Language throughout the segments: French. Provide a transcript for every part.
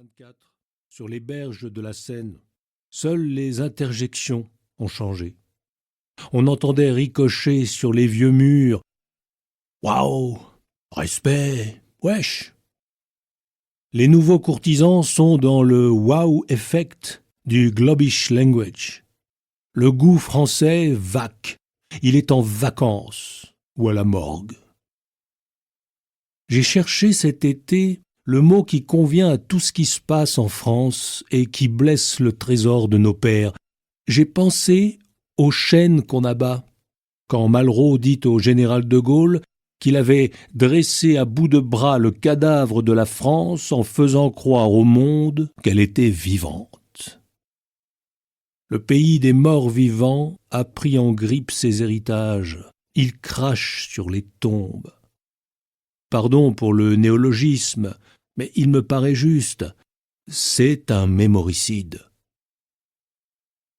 1824, sur les berges de la Seine, seules les interjections ont changé. On entendait ricocher sur les vieux murs « Waouh, respect, wesh !» Les nouveaux courtisans sont dans le wow effect du globish language. Le goût français vaque, il est en vacances ou à la morgue. J'ai cherché cet été le mot qui convient à tout ce qui se passe en France et qui blesse le trésor de nos pères. J'ai pensé aux chaînes qu'on abat, quand Malraux dit au général de Gaulle qu'il avait dressé à bout de bras le cadavre de la France en faisant croire au monde qu'elle était vivante. Le pays des morts vivants a pris en grippe ses héritages. Il crache sur les tombes. Pardon pour le néologisme, mais il me paraît juste. C'est un mémoricide.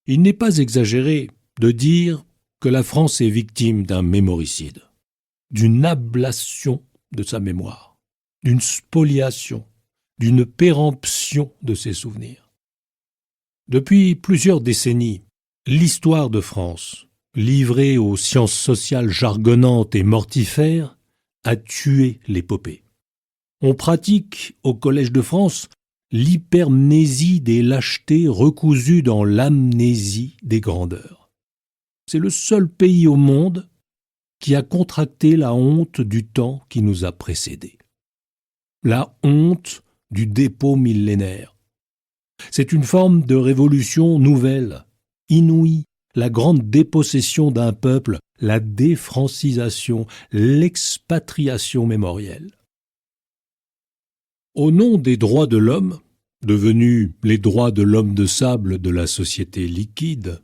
Il n'est pas exagéré de dire que la France est victime d'un mémoricide, d'une ablation de sa mémoire, d'une spoliation, d'une péremption de ses souvenirs. Depuis plusieurs décennies, l'histoire de France, livrée aux sciences sociales jargonnantes et mortifères, a tué l'épopée. On pratique, au Collège de France, l'hypermnésie des lâchetés recousues dans l'amnésie des grandeurs. C'est le seul pays au monde qui a contracté la honte du temps qui nous a précédés. La honte du dépôt millénaire. C'est une forme de révolution nouvelle, inouïe, la grande dépossession d'un peuple, la défrancisation, l'expatriation mémorielle. Au nom des droits de l'homme, devenus les droits de l'homme de sable de la société liquide,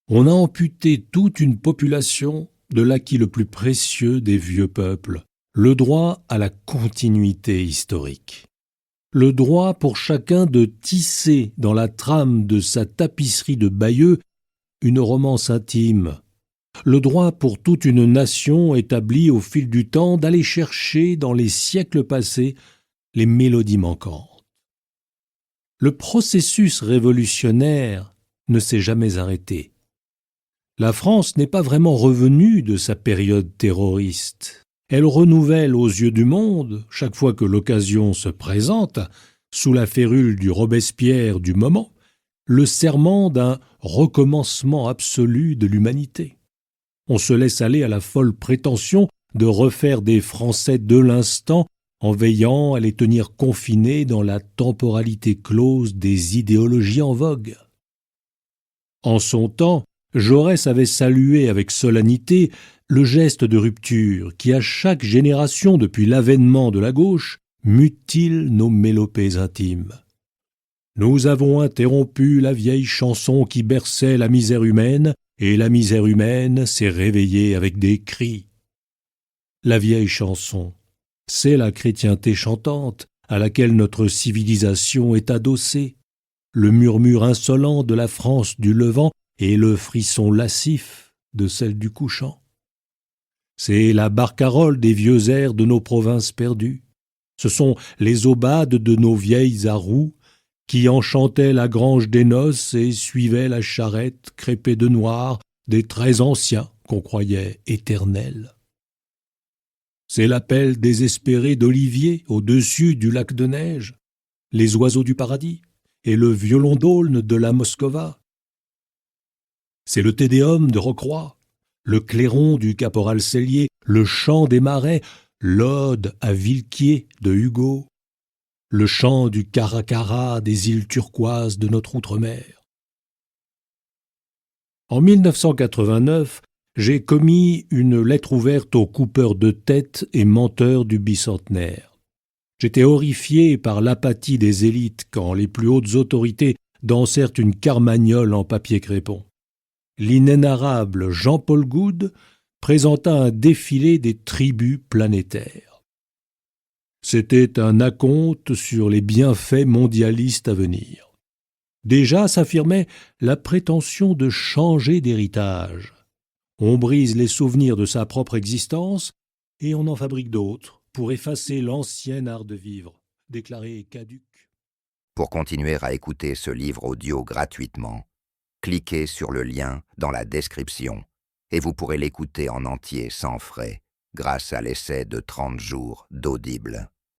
on a amputé toute une population de l'acquis le plus précieux des vieux peuples, le droit à la continuité historique. Le droit pour chacun de tisser dans la trame de sa tapisserie de Bayeux une romance intime. Le droit pour toute une nation établie au fil du temps d'aller chercher dans les siècles passés les mélodies manquantes. Le processus révolutionnaire ne s'est jamais arrêté. La France n'est pas vraiment revenue de sa période terroriste. Elle renouvelle aux yeux du monde, chaque fois que l'occasion se présente, sous la férule du Robespierre du moment, le serment d'un recommencement absolu de l'humanité. On se laisse aller à la folle prétention de refaire des Français de l'instant en veillant à les tenir confinés dans la temporalité close des idéologies en vogue. En son temps, Jaurès avait salué avec solennité le geste de rupture qui, à chaque génération depuis l'avènement de la gauche, mutile nos mélopées intimes. Nous avons interrompu la vieille chanson qui berçait la misère humaine, et la misère humaine s'est réveillée avec des cris. La vieille chanson, c'est la chrétienté chantante à laquelle notre civilisation est adossée, le murmure insolent de la France du Levant et le frisson lascif de celle du couchant. C'est la barcarolle des vieux airs de nos provinces perdues. Ce sont les aubades de nos vieilles à roues qui enchantaient la grange des noces et suivaient la charrette crêpée de noir des très anciens qu'on croyait éternels. C'est l'appel désespéré d'Olivier au-dessus du lac de neige, les oiseaux du paradis et le violon d'aulne de la Moscova. C'est le Tédéum de Rocroi, le clairon du caporal Sellier, le chant des marais, l'ode à Villequier de Hugo, le chant du caracara des îles turquoises de notre outre-mer. En 1989, j'ai commis une lettre ouverte aux coupeurs de tête et menteurs du bicentenaire. J'étais horrifié par l'apathie des élites quand les plus hautes autorités dansèrent une carmagnole en papier crépon. L'inénarrable Jean-Paul Goude présenta un défilé des tribus planétaires. C'était un acompte sur les bienfaits mondialistes à venir. Déjà s'affirmait la prétention de changer d'héritage. On brise les souvenirs de sa propre existence et on en fabrique d'autres pour effacer l'ancien art de vivre, déclaré caduc. Pour continuer à écouter ce livre audio gratuitement, cliquez sur le lien dans la description et vous pourrez l'écouter en entier sans frais grâce à l'essai de 30 jours d'Audible.